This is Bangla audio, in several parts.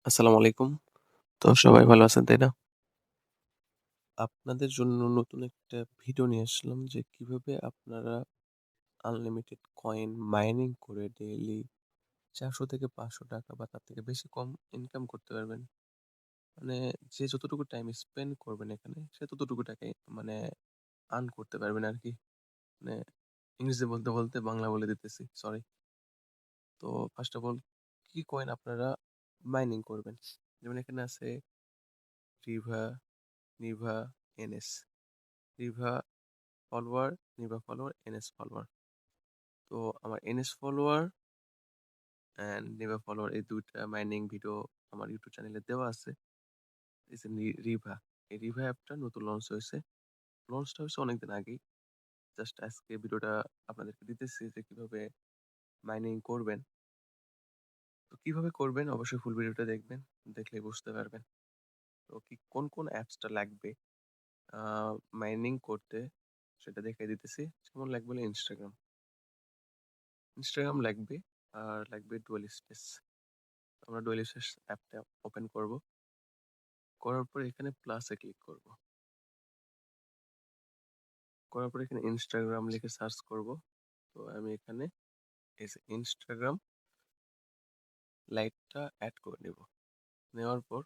আসসালামু আলাইকুম। তো সবাই ভালো আছেন, তাই না? আপনাদের জন্য নতুন একটা ভিডিও নিয়ে আসলাম যে কিভাবে আপনারা আনলিমিটেড কয়েন মাইনিং করে ডেইলি ৳৪০০ থেকে ৳৫০০ বা তার থেকে বেশি কম ইনকাম করতে পারবেন। মানে যে যতটুকু টাইম স্পেন্ড করবেন এখানে সে ততটুকু টাকাই মানে আর্ন করতে পারবেন আরকি। মানে ইংরেজি বলতে, বলতে বাংলা বলে দিতেছি। সরি। তো ফার্স্ট অফ অল কি কয়েন আপনারা মাইনিং করবেন? যেমন এখানে আছে Riva, Nibha, NS. Riva follower, Nibha follower, NS follower. তো আমার NS follower and Nibha follower এই ২ টা মাইনিং ভিডিও আমার ইউটিউব চ্যানেলে দেওয়া আছে। এই যে রিভা, এই রিভা অ্যাপটা নতুন লঞ্চ হয়েছে। লঞ্চটা হয়েছে অনেকদিন আগেই। জাস্ট আজকে ভিডিওটা আপনাদেরকে দিতেছি যে কিভাবে মাইনিং করবেন। তো কিভাবে করবেন অবশ্যই ফুল ভিডিওটা দেখবেন। দেখলেই বুঝতে পারবেন। তো কোন অ্যাপসটা লাগবে আ মাইনিং করতে সেটা দেখাই দিতেছি। যেমন লাগবে হলো Instagram। Instagram লাগবে আর লাগবে ডুয়াল স্পেস। আমরা ডুয়াল স্পেস অ্যাপটা ওপেন করব। করার পর এখানে প্লাসে ক্লিক করব। করার পর এখানে Instagram লিখে সার্চ করব। তো আমি এখানে এই যে Instagram লাইটটা এড করে নেব। নেওয়ার পর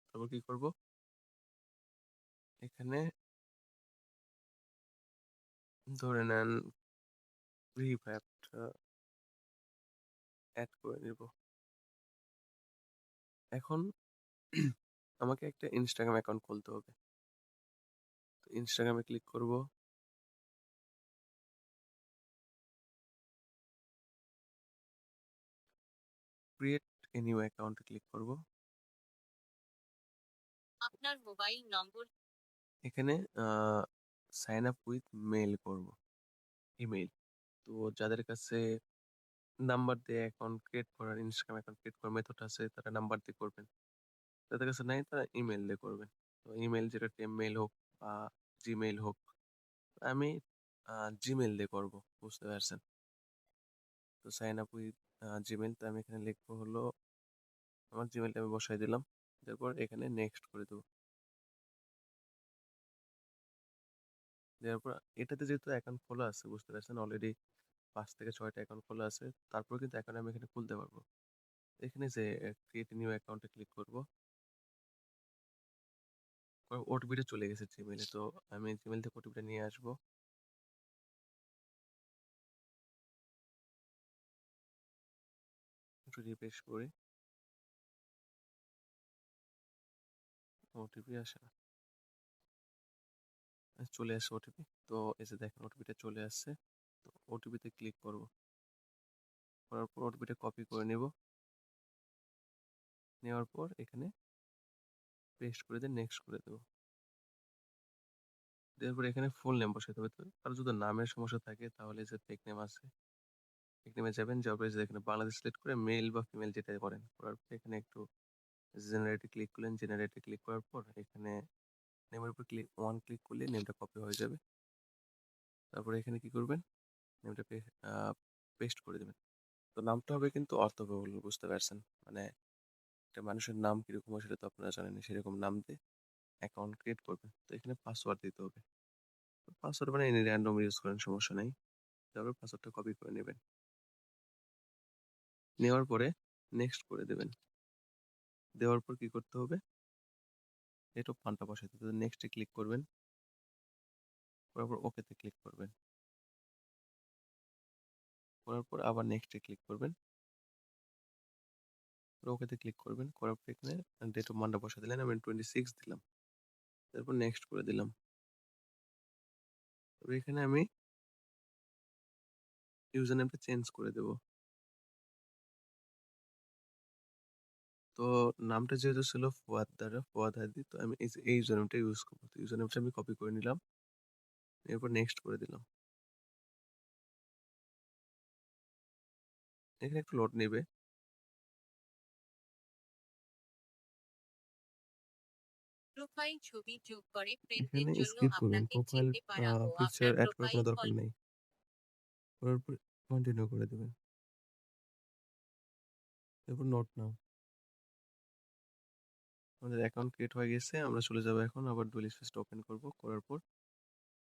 তারপর কি করব? এখানে ধরে নেন রিভ অ্যাপটা এড করে নেব। এখন আমাকে একটা Instagram অ্যাকাউন্ট খুলতে হবে। তো Instagram এ ক্লিক করব। ক্রিয়েট এ নিউ অ্যাকাউন্ট এ ক্লিক করব। আপনার মোবাইল নম্বর এখানে আ সাইন আপ উইথ মেইল করব। ইমেইল। তো যাদের কাছে নাম্বার দিয়ে অ্যাকাউন্ট ক্রিয়েট করার Instagram অ্যাকাউন্ট ক্রিয়েট করার মেথড আছে তারা নাম্বার দিয়ে করবেন। যাদের কাছে নাই তারা ইমেইল দিয়ে করবেন। তো ইমেইল যেটা টেমমেইল হোক বা জিমেইল হোক। আমি জিমেইল দিয়ে করব। বুঝতে পারছেন? তো সাইন আপ উইথ জিমেইল তো আমি এখানে লিখবো হলো আমার জিমেইলটা আমি বসায় দিলাম। তারপর এখানে নেক্সট করে দেব। দেওয়ার পর এটাতে যেহেতু অ্যাকাউন্ট খোলা আছে বুঝতে পারছেন অলরেডি ৫ থেকে ৬ টা অ্যাকাউন্ট খোলা আছে। তারপরেও কিন্তু অ্যাকাউন্ট আমি এখানে খুলতে পারবো। এখানে যে ক্রিয়েট নিউ অ্যাকাউন্টে ক্লিক করব। ওটিপিটা চলে গেছে জিমেইলে। তো আমি জিমেইল থেকে ওটিপিটা নিয়ে আসবো। একটু রিফ্রেশ করি। ওটিপি আসে না। চলে আসছে ওটিপি। তো এই যে দেখেন ওটিপিটা চলে আসছে। তো ওটিপিতে ক্লিক করব। করার পর ওটিপিটা কপি করে নেব। নেওয়ার পর এখানে পেস্ট করে দিয়ে নেক্সট করে দেব। দেওয়ার পর এখানে ফুল নেম বসাতে হবে। তো কারো যদি নামের সমস্যা থাকে তাহলে যে ফেক নেম আছে, ফেক নেমে যাবেন। যাওয়ার পরে যে এখানে বাংলাদেশ সিলেক্ট করে মেল বা ফিমেল যেটাই করেন। করার পর এখানে একটু জেনারেটে ক্লিক করলেন। জেনারেটে ক্লিক করার পর এখানে নেমের উপর ক্লিক করলে নেমটা কপি হয়ে যাবে। তারপরে এখানে কি করবেন? নেমটা আ পেস্ট করে দিবেন। তো নামটা হবে কিন্তু অর্থবহুল বুঝতে পারছেন। মানে একটা মানুষের নাম কিরকম হয় সেটা তো আপনারা জানেনই। সেরকম নাম দিয়ে অ্যাকাউন্ট ক্রিয়েট করবেন। তো এখানে পাসওয়ার্ড দিতে হবে। তো পাসওয়ার্ড মানে এনি র‍্যান্ডম ইউজ করেন সমস্যা নাই। তারপর পাসওয়ার্ডটা কপি করে নেবেন। নেওয়ার পরে নেক্সট করে দেবেন। দেওয়ার পর কি করতে হবে? রেট অফ ফান্ডটা বসাইতে হবে। নেক্সট এ ক্লিক করবেন। করার পর ওকে তে ক্লিক করবেন। করার পর আবার নেক্সট এ ক্লিক করবেন। ওকে তে ক্লিক করবেন। করার পর এখানে ডেট অফ মান্থটা বসায় দিলেন। আমি 26 দিলাম। তারপর নেক্সট করে দিলাম। তবে এখানে আমি ইউজার নেমটা চেঞ্জ করে দেব। তো নামটা যেহেতু ছিল ফুয়াদ দ্বারা, ফুয়াদ হাদি। তো আমি এই যে এই ইউজার নেমটা ইউজ করব। তো ইউজার নেমটা আমি কপি করে নিলাম। এরপর নেক্সট করে দিলাম। এখানে একটু লোড নেবে। প্রোফাইল ছবি যোগ করে ফ্রেন্ডদের এখানে জন্য স্কিপ করবেন। আপনাকে প্রোফাইল চিনতে পারা ও পিকচার আপনার এড করার প্রোফাইল কোনো দরকার ফলো নাই। করার পর কন্টিনিউ করে দিবেন। এরপর নোট নাও। আমাদের অ্যাকাউন্ট ক্রিয়েট হয়ে গেছে। আমরা চলে যাবো এখন আবার ডুয়েল স্পেসটা ওপেন করব। করার পর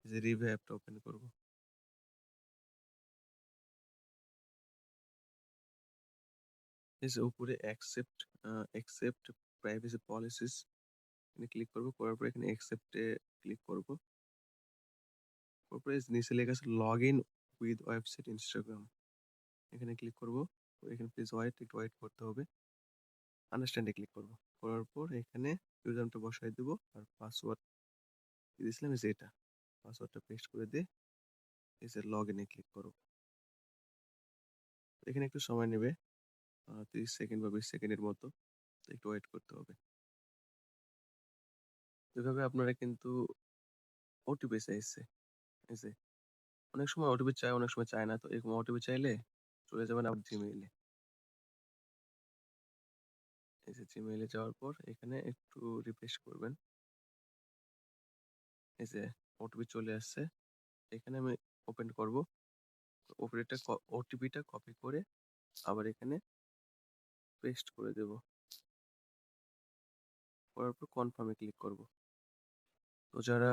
এই যে রিভিউ অ্যাপটা ওপেন করব। এই যে উপরে অ্যাকসেপ্ট প্রাইভেসি পলিসিস এখানে ক্লিক করব। করার পর এখানে অ্যাকসেপ্ট এ ক্লিক করব। তারপরে নিচে লেখা আছে লগইন উইথ ওয়েবসাইট ইনস্টাগ্রাম। এখানে ক্লিক করব। তো এখানে প্লিজ ওয়েট, একটু ওয়েট করতে হবে। আন্ডারস্ট্যান্ড এ ক্লিক করব। করার পর এখানে ইউজার নামটা বসায় দেব আর পাসওয়ার্ড দিয়েছিলাম এই যে এটা। পাসওয়ার্ডটা পেস্ট করে দিয়ে এই যে লগইন এ ক্লিক করব। এখানে একটু সময় নেবে 30 সেকেন্ড বা 20 সেকেন্ডের মতো। তো একটু ওয়েট করতে হবে। এভাবে আপনারা কিন্তু ওটিপি চাইছে। এই যে অনেক সময় ওটিপি চায়, অনেক সময় চায় না। তো এরকম ওটিপি চাইলে চলে যাবেন আবার জিমেইলে। এই যে জিমেইলে যাওয়ার পর এখানে একটু রিফ্রেশ করবেন। এই যে ওটিপি চলে আসছে। এখানে আমি ওপেন করব। ওটিপিটা কপি করে আবার এখানে পেস্ট করে দেব। করার পর কনফার্ম এ ক্লিক করব। তো যারা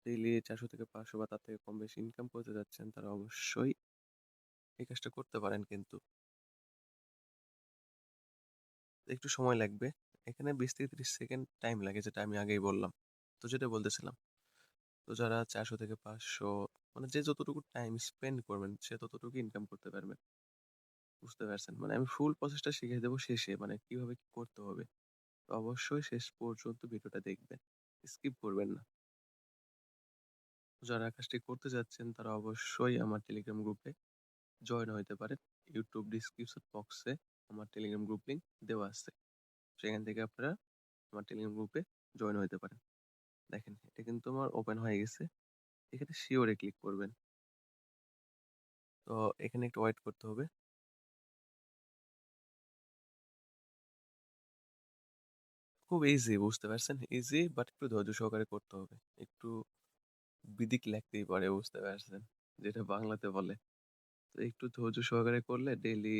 ডেইলি 400 থেকে 500 বা তার থেকে কম বেশি ইনকাম করতে যাচ্ছেন তারা অবশ্যই এই কাজটা করতে পারেন কিন্তু। একটু সময় লাগবে। এখানে 20 থেকে 30 সেকেন্ড টাইম লাগে যেটা আমি আগেই বললাম। তো যেটা বলতেছিলাম। তো যারা 400 থেকে 500 মানে যে যতটুকু টাইম স্পেন্ড করবেন সে ততটুকু ইনকাম করতে পারবেন। বুঝতে পারছেন? মানে আমি ফুল প্রসেসটা শিখিয়ে দেবো শেষে মানে কিভাবে কি করতে হবে। তো অবশ্যই শেষ পর্যন্ত ভিডিওটা দেখবেন। স্কিপ করবেন না। যারা কাজটি করতে যাচ্ছেন তারা অবশ্যই আমার টেলিগ্রাম গ্রুপে জয়েন হইতে পারেন। ইউটিউব ডিসক্রিপশন বক্সে আমার টেলিগ্রাম গ্রুপ লিংক দেওয়া আছে। সেখান থেকে আপনারা আমার টেলিগ্রাম গ্রুপে জয়েন হইতে পারেন। দেখেন এটা কিন্তু আমার ওপেন হয়ে গেছে। এখানে শিওর এ ক্লিক করবেন। তো এখানে একটু ওয়েট করতে হবে। খুব ইজি বুঝতে পারছেন? ইজি বাট একটু ধৈর্য সহকারে করতে হবে। একটু বিদিক লাগতেই পারে বুঝতে পারছেন? যেটা বাংলাতে বলে। তো একটু ধৈর্য সহকারে করলে ডেইলি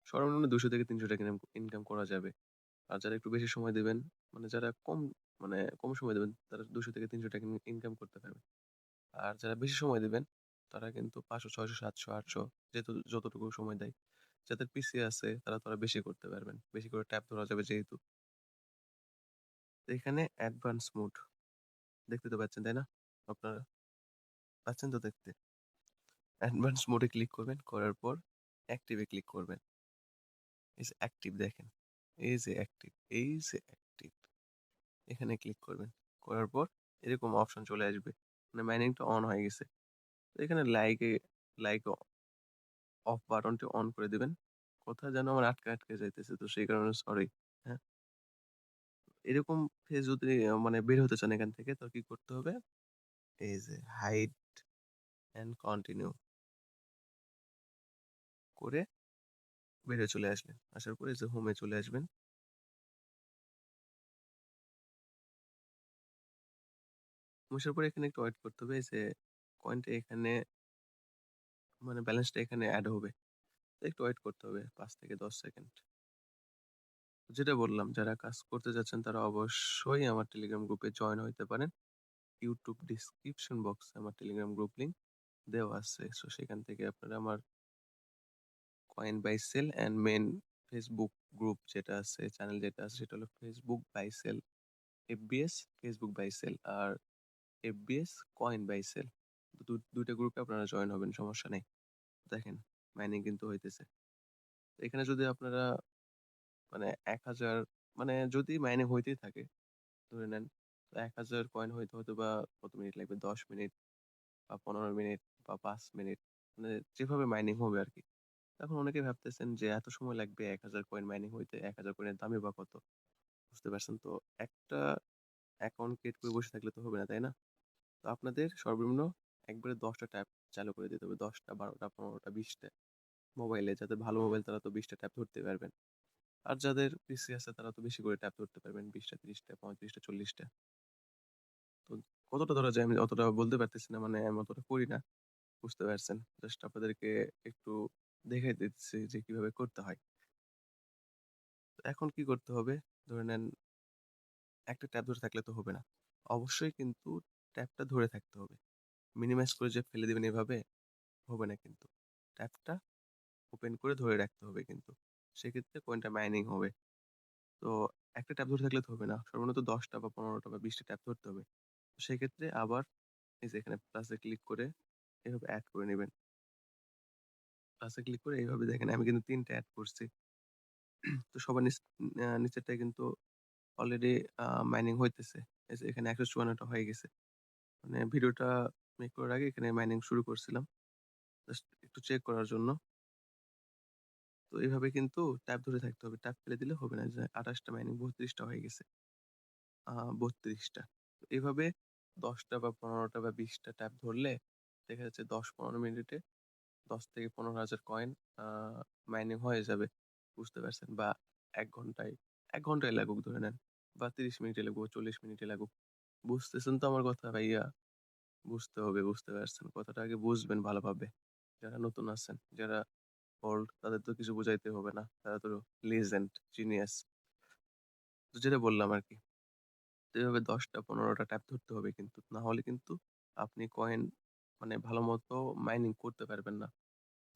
সর্বনিম্ন 200 থেকে 300 টাকা ইনকাম করা যাবে। আর যারা একটু বেশি সময় দিবেন, মানে যারা কম সময় দিবেন তারা 200 থেকে 300 টাকা ইনকাম করতে পারবে। আর যারা বেশি সময় দিবেন তারা কিন্তু 500, 600, 700, 800 যেহেতু যতটুকু সময় দেয়। যাদের পিসি আছে তারা তো আরো বেশি করতে পারবেন। বেশি করে ট্যাপ ধরা যাবে যেহেতু। তো এখানে অ্যাডভান্স মোড দেখতে তো পাচ্ছেন, তাই না? আপনারা পাচ্ছেন তো দেখতে? অ্যাডভান্স মোডে ক্লিক করবেন। করার পর অ্যাক্টিভ এ ক্লিক করবেন। এই যে অ্যাক্টিভ দেখেন। এই যে অ্যাক্টিভ, এই যে অ্যাক্টিভ এখানে ক্লিক করবেন। করার পর এরকম অপশন চলে আসবে। মানে মাইনিংটা অন হয়ে গেছে। তো এখানে লাইক অফ বাটনটি অন করে দিবেন। কোথায় যেন আমার আটকে যাইতেছে। তো সেই কারণে সরি। হ্যাঁ? এরকম ফেজ যদি মানে বের হতে চান এখান থেকে তো কি করতে হবে? এই যে হাইড অ্যান্ড কন্টিনিউ করে বের হয়ে চলে আসবেন। আসার পরে এই যে হোমে চলে আসবেন। আসার পরে এখানে একটু ওয়েট করতে হবে। এই যে কয়েনটা এখানে মানে ব্যালেন্সটা এখানে এড হবে। তো একটু ওয়েট করতে হবে ৫ থেকে ১০ সেকেন্ড। যেটা বললাম যারা কাজ করতে যাচ্ছেন তারা অবশ্যই আমার টেলিগ্রাম গ্রুপে জয়েন হইতে পারেন। ইউটিউব ডেসক্রিপশন বক্সে আমার টেলিগ্রাম গ্রুপ লিংক দেওয়া আছে। সো সেখান থেকে আপনারা আমার coin buy sell and main Facebook group যেটা আছে, চ্যানেল যেটা আছে সেটা হলো Facebook buy sell FBS Facebook buy sell আর এফবিএস কয়েন বাই সেল। ২ টা গ্রুপে আপনারা জয়েন হবেন সমস্যা নেই। দেখেন মাইনিং কিন্তু হইতেছে। তো এখানে যদি আপনারা মানে ১,০০০ মানে যদি মাইনিং হইতেই থাকে ধরে নেন ১,০০০ কয়েন হইতে হয়তোবা কত মিনিট লাগবে? ১০ মিনিট বা ১৫ মিনিট বা ৫ মিনিট। মানে যেভাবে মাইনিং হবে আরকি। এখন অনেকেই ভাবতেছেন যে এত সময় লাগবে ১,০০০ কয়েন মাইনিং হইতে, ১,০০০ কয়েনের দামই বা কত? বুঝতে পারছেন তো? একটা অ্যাকাউন্ট ক্রিয়েট করে বসে থাকলে তো হবে না, তাই না? তো আপনাদের সর্বনিম্ন একবারে ১০ টা ট্যাব চালু করে দিতে হবে। ১০ টা, ১২ টা, ১৫ টা, ২০ টা মোবাইলে। যাদের ভালো মোবাইল তারা তো ২০ টা ট্যাব ধরতে পারবেন। আর যাদের পিসি আছে তারা তো বেশি করে ট্যাব ধরতে পারবেন। ২০ টা, ৩০ টা, ৩৫ টা, ৪০ টা। তো কতটা ধরা যায় আমি অতটা বলতে পারতেছি না। মানে আমি অতটা করি না। বুঝতে পারছেন? জাস্ট আপনাদেরকে একটু দেখাই দিচ্ছি যে কিভাবে করতে হয়। তো এখন কি করতে হবে? ধরে নেন একটা ট্যাব ধরে থাকলে তো হবে না। অবশ্যই কিন্তু ট্যাবটা ধরে থাকতে হবে। মিনিমাইজ করে যে ফেলে দিবেন এভাবে হবে না কিন্তু। ট্যাবটা ওপেন করে ধরে রাখতে হবে কিন্তু। সেক্ষেত্রে কয়েনটা মাইনিং হবে। তো একটা ট্যাব ধরে থাকলে তো হবে না। সর্বনিম্ন ১০ টা বা ১৫ টা বা ২০ টা ট্যাব ধরতে হবে। তো সেক্ষেত্রে আবার এই যে এখানে প্লাসে ক্লিক করে এভাবে এড করে নিবেন। প্লাসে ক্লিক করে এইভাবে দেখেন আমি কিন্তু ৩ টা এড করছি। তো সবার নিচেরটায় কিন্তু অলরেডি মাইনিং হইতেছে। এই যে এখানে ১৫৪ টা হয়ে গেছে। মানে ভিডিওটা মেক করার আগে এখানে মাইনিং শুরু করছিলাম। জাস্ট একটু চেক করার জন্য। তো এভাবে কিন্তু ট্যাব ধরে থাকতে হবে। ট্যাব ফেলে দিলে হবে না। যে ২৮ টা মাইনিং ৩২ টা হয়ে গেছে। ৩২ টা। তো এভাবে ১০ টা বা ১৫ টা বা ২০ টা ট্যাব ধরলে দেখা যাচ্ছে ১০-১৫ মিনিটে ১০ থেকে ১৫,০০০ কয়েন আ মাইনিং হয়ে যাবে। বুঝতে পারছেন? বা ১ ঘন্টায় ১ ঘন্টাই লাগুক ধরে নেন বা ৩০ মিনিটই লাগুক, ৪০ মিনিটই লাগুক। বুঝতেছেন তো আমার কথা ভাইয়া? বুঝতে হবে, বুঝতে পারছেন। কথাটা আগে বুঝবেন ভালোভাবে। যারা নতুন আছেন, যারা ওল্ড তাদের তো কিছু বুঝাইতে হবে না। তারা তো লিজেন্ড, জিনিয়াস। তো যেটা বললাম আরকি। তো এভাবে ১০ টা ১৫ টা ট্যাপ ধরতে হবে কিন্তু। না হলে কিন্তু আপনি কয়েন মানে ভালোমতো মাইনিং করতে পারবেন না।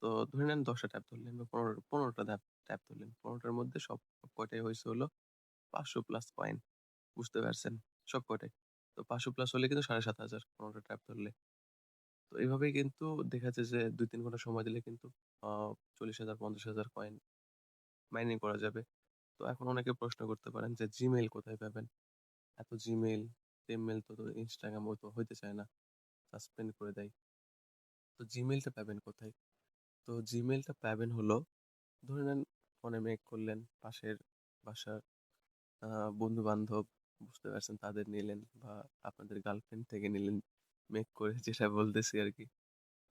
তো ধরে নেন ১০ টা ট্যাপ ধরলেন বা ১৫ টা ট্যাপ ধরলেন। ১৫ টার মধ্যে সব কয়টাই হইছে হলো ৫০০ প্লাস কয়েন। বুঝতে পারছেন? সব কয়টাই। তো ৫০০ প্লাস হলে কিন্তু ৭,৫০০ ১৫ টা ট্যাপ ধরলে। তো এভাবেই কিন্তু দেখা যাচ্ছে যে ২-৩ ঘন্টা সময় দিলে কিন্তু আ ৪০,০০০ ৫০,০০০ কয়েন মাইনিং করা যাবে। তো এখন অনেকে প্রশ্ন করতে পারেন যে Gmail কোথায় পাবেন? এত Gmail, টেমমেল তো Instagram ও তো হইতে চায় না। সাসপেন্ড করে দেয়। তো Gmail টা পাবেন কোথায়? তো Gmail টা পাবেন হলো ধরে নেন ফোনে মেক করলেন, পাশের বাসার আ বন্ধু-বান্ধব বুঝতে পারছেন তাদের নিলেন বা আপনাদের গার্লফ্রেন্ড থেকে নিলেন মেক করে যেটা বলতেছি আরকি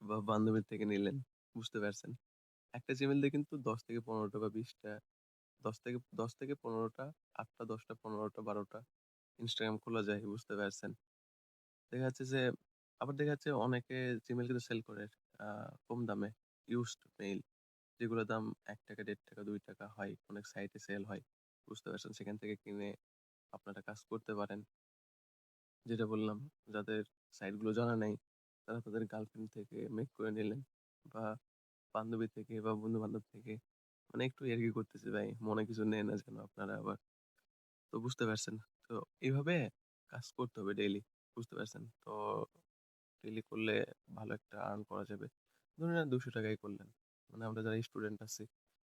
বা বান্ধবীর থেকে নিলেন। বুঝতে পারছেন? একটা Gmail দিয়ে কিন্তু ১০ থেকে ১৫ টা বা ২০ টা ১০ থেকে ১৫ টা ৮ টা ১০ টা ১৫ টা ১২ টা Instagram খোলা যায়। বুঝতে পারছেন? দেখা যাচ্ছে যে আবার দেখা যাচ্ছে অনেকে Gmail কিন্তু সেল করে আ কম দামে ইউজড মেইল যেগুলোর দাম ৳১, ৳১.৫, ৳২ হয়। অনেক সাইটে সেল হয়। বুঝতে পারছেন? সেখান থেকে কিনে আপনারা কাজ করতে পারেন। যেটা বললাম যাদের সাইট গুলো জানা নাই তারা তাদের গার্লফ্রেন্ড থেকে মেক করে নিলেন বা বান্ধবী থেকে বা বন্ধু-বান্ধব থেকে মানে একটু ইয়ার্কি করতেছি ভাই। মনে কিছু নেন না যেন আপনারা আবার। তো বুঝতে পারছেন? তো এভাবে কাজ করতে হবে ডেইলি। বুঝতে পারছেন? তো ডেইলি করলে ভালো একটা আর্ন করা যাবে। ধরে নেন ৳২০০ ই করলেন। মানে আমরা যারা স্টুডেন্ট আছি,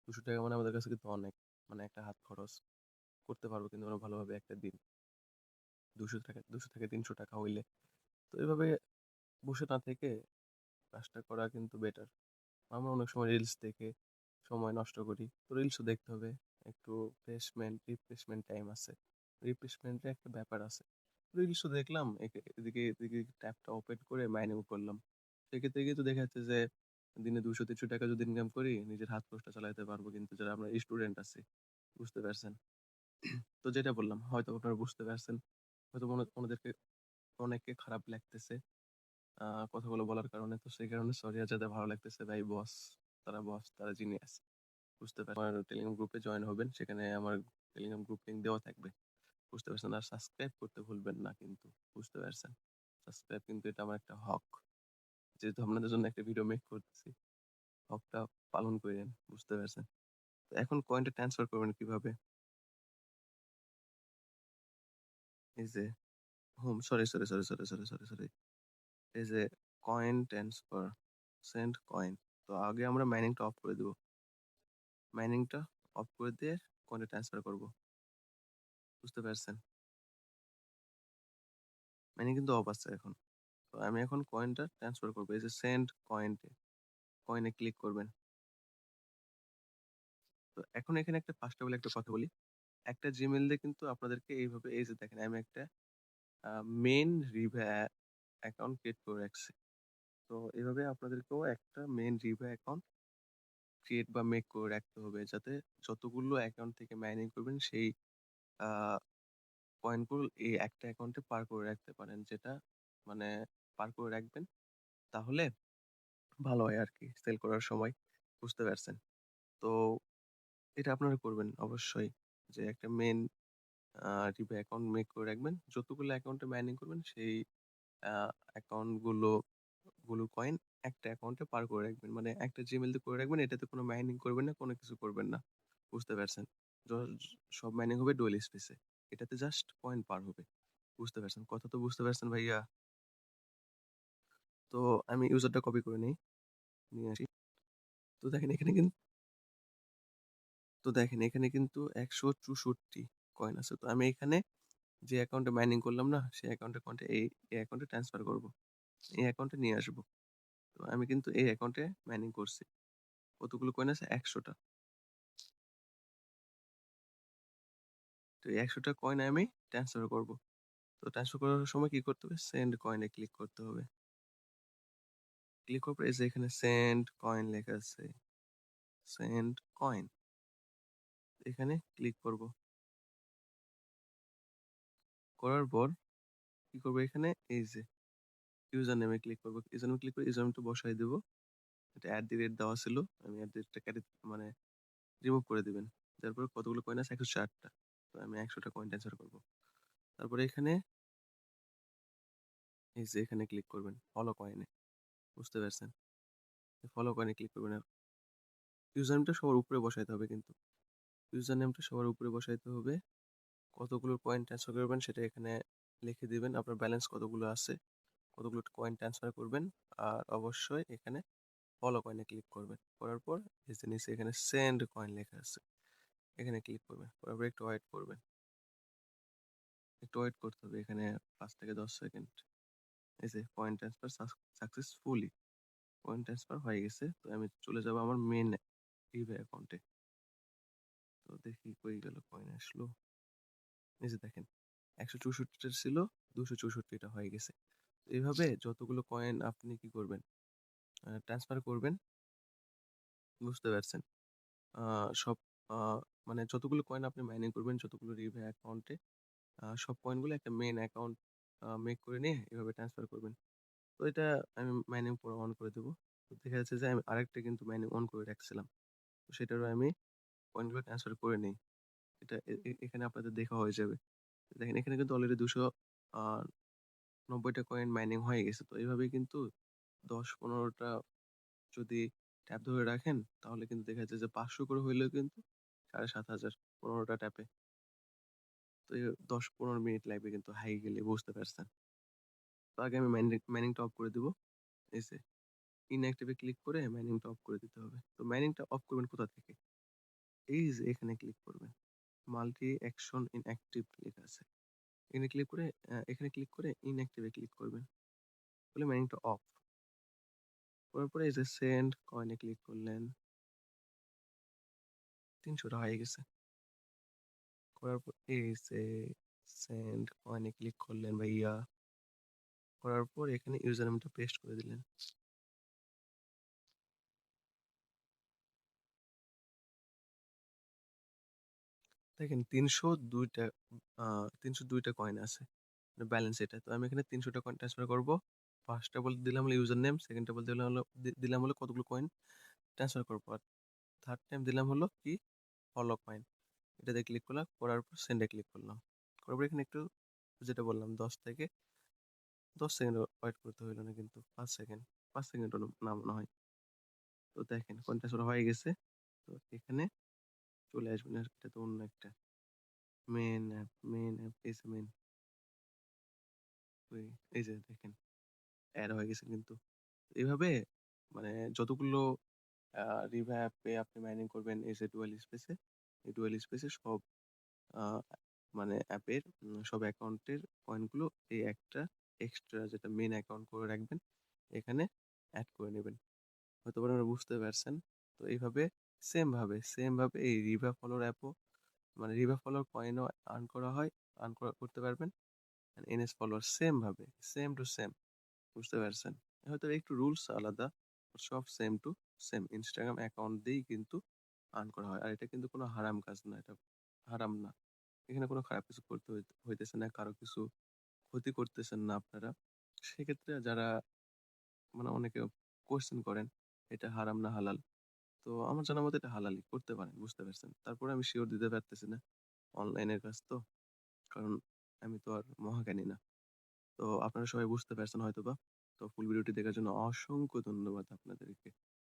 ৳২০০ মানে আমাদের কাছে কিন্তু অনেক। মানে একটা হাত খরচ করতে পারবো কিন্তু আমরা ভালোভাবে একটা দিন। ৳২০০ থেকে ৳৩০০ হইলে। তো এভাবে বসে না থেকে কাজটা করা কিন্তু বেটার। আমরা অনেক সময় রিলস দেখে সময় নষ্ট করি। তো রিলসও দেখতে হবে। একটু রিফ্রেশমেন্ট টাইম আছে। রিফ্রেশমেন্ট এর একটা ব্যাপার আছে। রিলসও দেখলাম, এদিকে ট্যাবটা ওপেন করে মাইনিং করলাম। সেক্ষেত্রে কিন্তু দেখা যাচ্ছে যে দিনে ৳২০০-৳৩০০ যদি ইনকাম করি, নিজের হাত খরচটা চালাইতে পারবো কিন্তু যারা আমরা স্টুডেন্ট আছি। বুঝতে পারছেন? তো যেটা বললাম হয়তো আপনারা বুঝতে পারছেন। হয়তো ওনাদেরকে অনেককে খারাপ লাগতেছে। কথাগুলো বলার কারণে। তো সেই কারণে সরি আর যাদের ভালো লাগতেছে ভাই বস, তারা জিনিয়াস। বুঝতে পারছেন। আমার টেলিগ্রাম গ্রুপে জয়েন হবেন। সেখানে আমার টেলিগ্রাম গ্রুপ লিংক দেওয়া থাকবে। বুঝতে পারছেন? আর সাবস্ক্রাইব করতে ভুলবেন না কিন্তু। বুঝতে পারছেন? সাবস্ক্রাইব কিন্তু এটা আমার একটা হক। যেহেতু আপনাদের জন্য একটা ভিডিও মেক করতেছি, হকটা পালন কইরেন। বুঝতে পারছেন? তো এখন কয়েনটা ট্রান্সফার করবেন কিভাবে? এই যে সরি। এই যে কয়েন ট্রান্সফার, সেন্ড কয়েন। তো আগে আমরা মাইনিংটা অফ করে দিব। মাইনিংটা অফ করে দিয়ে কয়েনটা ট্রান্সফার করব। বুঝতে পারছেন? মাইনিং কিন্তু অফ আছে এখন। তো আমি এখন কয়েনটা ট্রান্সফার করব। এই যে সেন্ড কয়েন এ ক্লিক করবেন। তো এখন এখানে একটা ফার্স্ট অফ অল একটা কথা বলি। একটা Gmail দিয়ে কিন্তু আপনাদেরকে এইভাবে এই যে দেখেন আমি একটা আ মেইন রিভা অ্যাকাউন্ট ক্রিয়েট করে রাখছি। তো এভাবে আপনাদেরকেও একটা মেইন রিভা অ্যাকাউন্ট ক্রিয়েট বা মেক করে রাখতে হবে। যাতে যতগুলো অ্যাকাউন্ট থেকে মাইনিং করবেন সেই আ কয়েনগুলো এই একটা অ্যাকাউন্টে পার করে রাখতে পারেন। যেটা মানে পার করে রাখবেন তাহলে ভালো হয় আরকি সেল করার সময়। বুঝতে পারছেন? তো এটা আপনারা করবেন অবশ্যই। যে একটা রিবা অ্যাকাউন্ট মেক করে রাখবেন। যতগুলো অ্যাকাউন্টে মাইনিং করবেন সেই আ অ্যাকাউন্ট গুলোর কয়েন একটা অ্যাকাউন্টে পার করে রাখবেন। মানে একটা Gmail দিয়ে করে রাখবেন। এটাতে কোনো মাইনিং করবেন না, কোনো কিছু করবেন না। বুঝতে পারছেন? য সব মাইনিং হবে ডুয়াল স্পেসে। এটাতে জাস্ট কয়েন পার হবে। বুঝতে পারছেন? কথা তো বুঝতে পারছেন ভাইয়া? তো আমি ইউজারটা কপি করে নেই। নিয়ে আসি। তো দেখেন এখানে কিন তো দেখেন এখানে কিন্তু ১৬৪ কয়েন আছে। তো আমি এখানে যে অ্যাকাউন্টে মাইনিং করলাম না? সেই অ্যাকাউন্টে এই অ্যাকাউন্টে ট্রান্সফার করব। এই অ্যাকাউন্টে নিয়ে আসবো। তো আমি কিন্তু এই অ্যাকাউন্টে মাইনিং করছি। কতগুলো কয়েন আছে? ১০০ টা। তো এই ১০০ টা কয়েন আমি ট্রান্সফার করব। তো ট্রান্সফার করার সময় কি করতে হবে? সেন্ড কয়েন এ ক্লিক করতে হবে। ক্লিক করার পর এই যে এখানে সেন্ড কয়েন লেখা আছে। Send coin. এখানে ক্লিক করব। করার পর কি করব এখানে? এই যে ইউজার নেমে ক্লিক করব। ইউজার নেমে ক্লিক করে ইউজার নেমটা বসায় দিব। এটা @দেওয়া ছিল। আমি @টা মানে রিমুভ করে দিবেন। তারপরে কতগুলো কয়েন আছে? ১০৪ টা। তো আমি ১০০ টা কয়েন ট্রান্সফার করব। তারপরে এখানে এই যে এখানে ক্লিক করবেন। ফলো কয়েনে। বুঝতে পারছেন? ফলো কয়েনে ক্লিক করবেন। ইউজার নেমটা সবার উপরে বসাইতে হবে কিন্তু। ইউজার নেমটা সবার উপরে বসাইতে হবে। কতগুলো কয়েন ট্রান্সফার করবেন সেটা এখানে লিখে দিবেন। আপনার ব্যালেন্স কতগুলো আছে, কতগুলো কয়েন ট্রান্সফার করবেন। আর অবশ্যই এখানে ফলো কয়েনে ক্লিক করবেন। করার পর এই যে নিচে এখানে সেন্ড কয়েন লেখা আছে। এখানে ক্লিক করবেন। করার পর একটু ওয়েট করবেন। একটু ওয়েট করতে হবে এখানে ৫ থেকে ১০ সেকেন্ড। এই যে coin transfer successfully. Coin transfer হয়ে গেছে। তো আমি চলে যাব আমার মেইন ইবে অ্যাকাউন্টে। তো দেখি কই গেল কয়েন আসলো। এই যে দেখেন ১৬৪ টা ছিল, ২৬৪ টা হয়ে গেছে। এভাবে যতগুলো কয়েন আপনি কি করবেন? ট্রান্সফার করবেন। বুঝতে পারছেন? আ সব আ মানে যতগুলো কয়েন আপনি মাইনিং করবেন, যতগুলো রিভে অ্যাকাউন্টে সব কয়েনগুলো একটা মেইন অ্যাকাউন্ট মেক করে নিয়ে এভাবে ট্রান্সফার করবেন। তো এটা আমি মাইনিং পুরো অন করে দেব। তো দেখা যাচ্ছে যে আমি আরেকটা কিন্তু মাইনিং অন করে রাখছিলাম। তো সেটারও আমি কয়েনগুলো ট্রান্সফার করে নেই। এটা এখানে আপনাদের দেখা হয়ে যাবে। দেখেন এখানে কিন্তু অলরেডি ২০০ আ ৯০ টা কয়েন মাইনিং হয়ে গেছে। তো এভাবেই কিন্তু ১০-১৫ টা যদি ট্যাপ ধরে রাখেন তাহলে কিন্তু দেখা যাচ্ছে যে ৫০০ করে হইলেও কিন্তু ৭,৫০০ ১৫ টা ট্যাপে। তো ১০-১৫ মিনিট লাগবে কিন্তু হাই গেলে বুঝতে পারছেন। তো আগে আমি মাইনিংটা অফ করে দিব। এই যে ইনঅ্যাক্টিভ এ ক্লিক করে মাইনিংটা অফ করে দিতে হবে। তো মাইনিংটা অফ করবেন কোথা থেকে? এই যে এখানে ক্লিক করবেন। মাল্টি অ্যাকশন ইনঅ্যাক্টিভ লেখা আছে। এখানে ক্লিক করে ইনঅ্যাক্টিভ এ ক্লিক করবেন। করলে মাইনিংটা অফ। করার পরে এই যে সেন্ড কয়েন এ ক্লিক করলেন। ৩০০ টা হয়ে গেছে। করার পর এই যে সেন্ড কয়েন এ ক্লিক করলেন ভাইয়া। করার পর এখানে ইউজার নেমটা পেস্ট করে দিলেন। দেখেন ৩০২ টা আ ৩০২ টা কয়েন আছে। ব্যালেন্স এটা। তো আমি এখানে ৩০০ টা কয়েন ট্রান্সফার করব। ফার্স্ট টা বলে দিলাম হলো ইউজার নেম, সেকেন্ড টা বলে দিলাম হলো কতগুলো কয়েন ট্রান্সফার করব। আর থার্ড টাইম দিলাম হলো কি ফলো কয়েন। এটাতে ক্লিক করলাম। করার পর সেন্ড এ ক্লিক করলাম। করার পর এখানে একটু যেটা বললাম ১০ থেকে ১০ সেকেন্ড ওয়েট করতে হইল না কিন্তু ৫ সেকেন্ড। ৫ সেকেন্ডও না মনে হয়। তো দেখেন কয়েন ট্রান্সফার হয়ে গেছে। তো এখানে চলে আসবেন। আর এটা তো অন্য একটা মেইন অ্যাপ এই যে মেইন ওই এই যে দেখেন এড হয়ে গেছে কিন্তু। এভাবে মানে যতগুলো আ রিভা অ্যাপে আপনি মাইনিং করবেন এই যে ডুয়াল স্পেসে, এই ডুয়াল স্পেসে সব আ মানে অ্যাপের সব অ্যাকাউন্টের পয়েন্টগুলো এই একটা এক্সট্রা যেটা মেইন অ্যাকাউন্ট করে রাখবেন, এখানে এড করে নেবেন। হয়তোবা আপনারা বুঝতে পারছেন। তো এইভাবে সেম ভাবে এই রিভা ফলোর অ্যাপও মানে রিভা ফলোর কয়েনও আর্ন করা হয়, করতে পারবেন। এনএস ফলোয়ার সেম ভাবে, সেম টু সেম বুঝতে পারছেন? হয়তো একটু রুলস আলাদা। সব same to same Instagram account দিয়েই কিন্তু আর্ন করা হয়। আর এটা কিন্তু কোনো হারাম কাজ না। এটা হারাম না। এখানে কোনো খারাপ কিছু করতে হইতেছে না। কারো কিছু ক্ষতি করতেছেন না আপনারা। সেক্ষেত্রে যারা মানে অনেকে কোয়েশ্চেন করেন, এটা হারাম না হালাল? তো আমার জানা মতে এটা হালালই। করতে পারেন, বুঝতে পারছেন? তারপরে আমি সিউর দিতে পারতেছি না। অনলাইনের কাজ তো। কারণ আমি তো আর মহাজ্ঞানী না। তো আপনারা সবাই বুঝতে পারছেন হয়তোবা। তো ফুল ভিডিওটি দেখার জন্য অসংখ্য ধন্যবাদ আপনাদেরকে।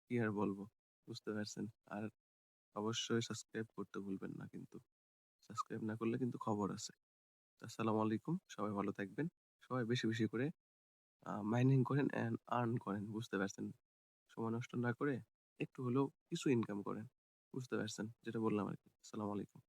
কি আর বলবো? বুঝতে পারছেন। আর অবশ্যই সাবস্ক্রাইব করতে ভুলবেন না কিন্তু। সাবস্ক্রাইব না করলে কিন্তু খবর আছে। আসসালামু আলাইকুম। সবাই ভালো থাকবেন। সবাই বেশি, বেশি করে মাইনিং করেন অ্যান্ড আর্ন করেন। বুঝতে পারছেন? সময় নষ্ট না করে একটু হলেও কিছু ইনকাম করেন। বুঝতে পারছেন? যেটা বললাম আরকি। আসসালামু আলাইকুম।